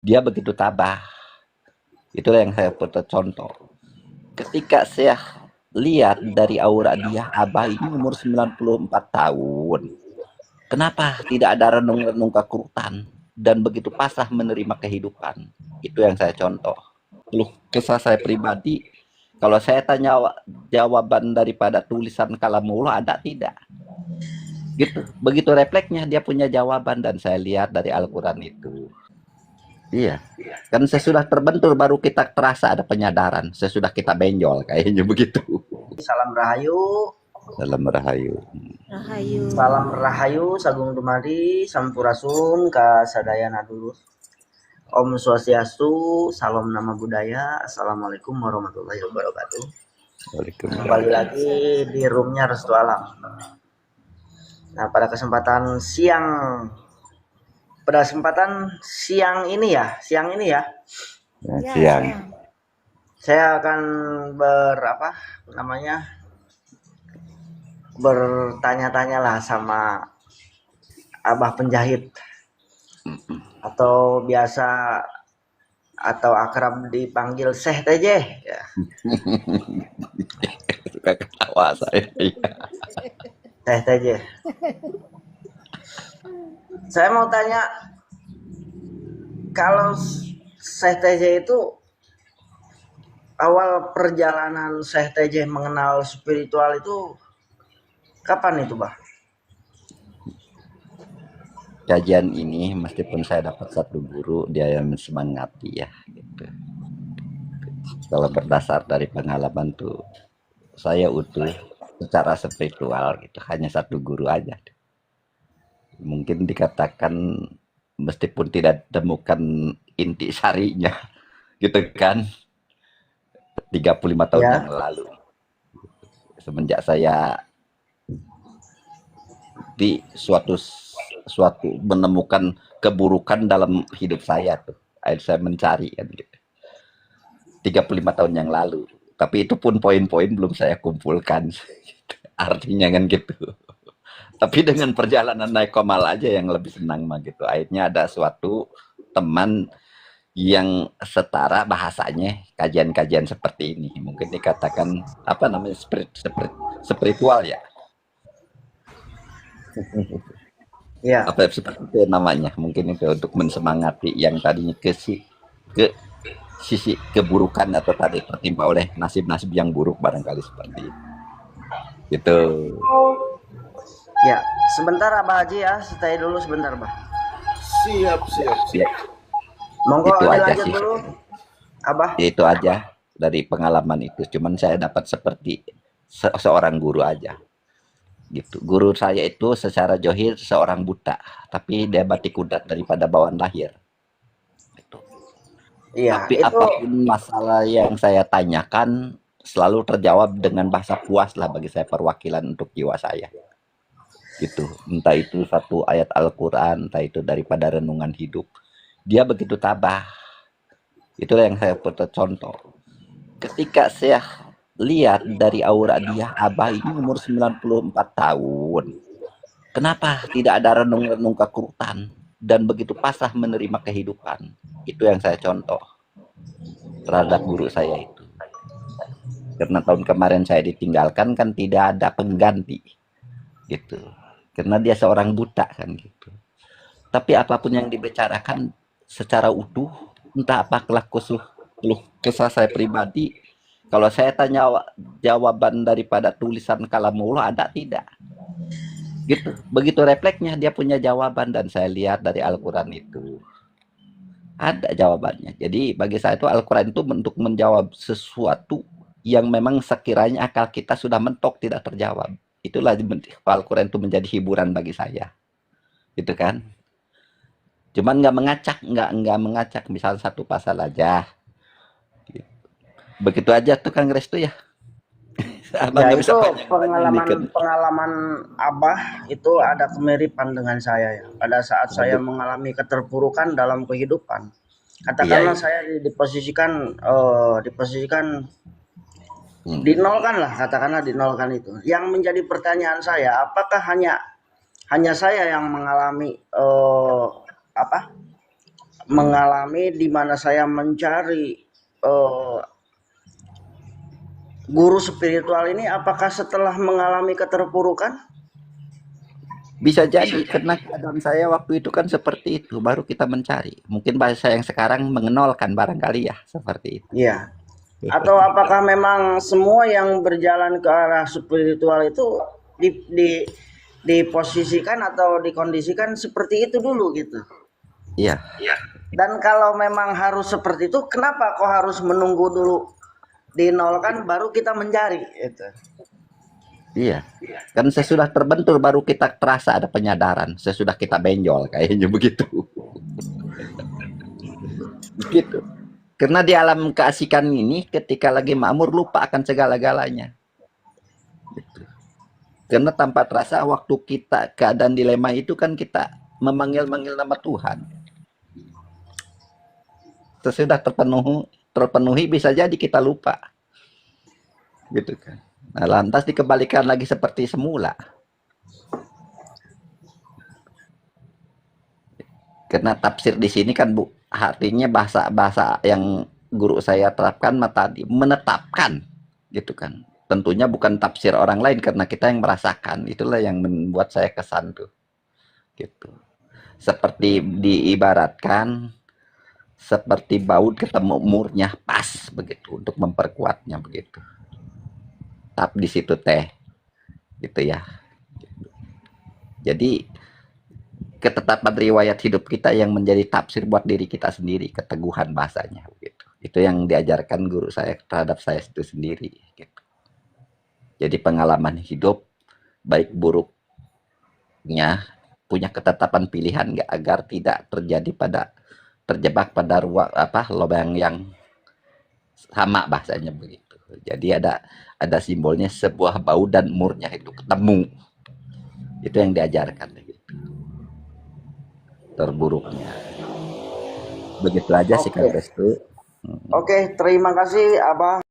Dia begitu tabah. Itulah yang saya foto contoh. Ketika saya lihat dari aura dia, Abah ini umur 94 tahun. Kenapa tidak ada renung-renung kekurutan dan begitu pasrah menerima kehidupan? Itu yang saya contoh. Keluh kesah saya pribadi, kalau saya tanya jawaban daripada tulisan kalamullah ada tidak? Gitu. Begitu refleksnya dia punya jawaban dan saya lihat dari Al-Qur'an itu. Iya. Kan sesudah terbentur baru kita terasa ada penyadaran. Sesudah kita benjol kayaknya begitu. Salam Rahayu. Dalam Rahayu. Rahayu. Salam Rahayu, Sagung Dumadi, Sampurasun, Kasadayana dulu. Om Swastiastu, salam nama budaya. Assalamualaikum warahmatullahi wabarakatuh. Kembali lagi di roomnya Restu Alam. Nah, pada kesempatan siang ini ya. Siang. Saya akan bertanya-tanya lah sama Abah penjahit atau biasa atau akrab dipanggil Syekh TJ ya. Suka ketawa saya. Syekh TJ. Saya mau tanya, kalau Syekh TJ itu awal perjalanan Syekh TJ mengenal spiritual itu kapan itu, Bah? Kajian ini meskipun saya dapat satu guru, dia yang semangati ya gitu. Kalau berdasar dari pengalaman tuh saya utuh secara spiritual gitu, hanya satu guru aja. Mungkin dikatakan meskipun tidak temukan inti sarinya gitu kan, 35 tahun Ya. yang lalu semenjak saya di suatu menemukan keburukan dalam hidup saya tuh, saya mencari kan gitu. 35 tahun yang lalu. Tapi itu pun poin-poin belum saya kumpulkan. Artinya kan gitu. Tapi dengan perjalanan naik komal aja yang lebih senang mah gitu. Akhirnya ada suatu teman yang setara bahasanya kajian-kajian seperti ini. Mungkin dikatakan apa namanya spiritual ya. Ya. Apa seperti itu namanya. Mungkin itu untuk mensemangati yang tadinya ke sisi keburukan atau tadi tertimpa oleh nasib-nasib yang buruk barangkali seperti itu. Gitu. Ya, sebentar Abah Haji ya, stay dulu sebentar, Bah. Siap. Monggo Itu aja lanjut sih. dulu, Abah. Itu aja dari pengalaman itu. Cuman saya dapat seperti seorang guru aja. Gitu. Guru saya itu secara johir seorang buta, tapi dia batik kudat daripada bawaan lahir. Iya, Tapi itu apapun masalah yang saya tanyakan selalu terjawab dengan bahasa puas lah bagi saya, perwakilan untuk jiwa saya. Gitu. Entah itu satu ayat Al-Quran, entah itu daripada renungan hidup. Dia begitu tabah. Itulah yang saya foto contoh. Ketika saya lihat dari aura dia, Abah ini umur 94 tahun. Kenapa tidak ada renung-renung kekurutan dan begitu pasrah menerima kehidupan? Itu yang saya contoh terhadap guru saya itu. Karena tahun kemarin saya ditinggalkan kan tidak ada pengganti gitu. Karena dia seorang buta kan gitu. Tapi apapun yang dibicarakan secara utuh, entah apa keluh kesah saya pribadi, kalau saya tanya jawaban daripada tulisan kalamullah ada tidak? Gitu. Begitu refleksnya dia punya jawaban dan saya lihat dari Al-Qur'an itu. Ada jawabannya. Jadi bagi saya itu Al-Qur'an itu untuk menjawab sesuatu yang memang sekiranya akal kita sudah mentok tidak terjawab. Itulah Al-Qur'an itu menjadi hiburan bagi saya. Gitu kan? Cuman nggak mengacak misal satu pasal aja. Gitu. Begitu aja tuh Kang Restu ya. ya itu pengalaman Abah itu ada kemiripan dengan saya ya. Pada saat saya mengalami keterpurukan dalam kehidupan, katakanlah saya diposisikan dinolkan lah, katakanlah dinolkan itu. Yang menjadi pertanyaan saya, apakah hanya saya yang mengalami mengalami di mana saya mencari guru spiritual ini, apakah setelah mengalami keterpurukan? Bisa jadi karena keadaan saya waktu itu kan seperti itu, baru kita mencari. Mungkin bahasa yang sekarang mengenolkan barangkali ya, seperti itu. Iya. Atau apakah memang semua yang berjalan ke arah spiritual itu diposisikan atau dikondisikan seperti itu dulu gitu? Iya. Dan kalau memang harus seperti itu, kenapa kok harus menunggu dulu dinolkan baru kita mencari gitu? Iya. Kan sesudah terbentur baru kita terasa ada penyadaran, sesudah kita benjol kayaknya begitu. Begitu. Karena di alam keasikan ini ketika lagi makmur lupa akan segala-galanya. Gitu. Karena tanpa terasa waktu kita keadaan dilema itu kan kita memanggil-manggil nama Tuhan. Sesudah terpenuhi bisa jadi kita lupa. Gitu kan. Nah, lantas dikembalikan lagi seperti semula. Karena tafsir di sini kan Bu, artinya bahasa yang guru saya terapkan tadi menetapkan gitu kan. Tentunya bukan tafsir orang lain karena kita yang merasakan. Itulah yang membuat saya kesan tuh. Gitu. Seperti diibaratkan seperti baut ketemu umurnya pas begitu untuk memperkuatnya begitu. Tap di situ teh gitu ya. Jadi ketetapan riwayat hidup kita yang menjadi tafsir buat diri kita sendiri, keteguhan bahasanya gitu. Itu yang diajarkan guru saya terhadap saya itu sendiri gitu. Jadi pengalaman hidup baik buruknya punya ketetapan pilihan nggak agar tidak terjebak pada ruang lubang yang sama bahasanya begitu. Jadi ada simbolnya sebuah bau dan murnya itu ketemu. Itu yang diajarkan gitu. Terburuknya. Begitu aja sih Kang Restu. Oke, terima kasih Abah.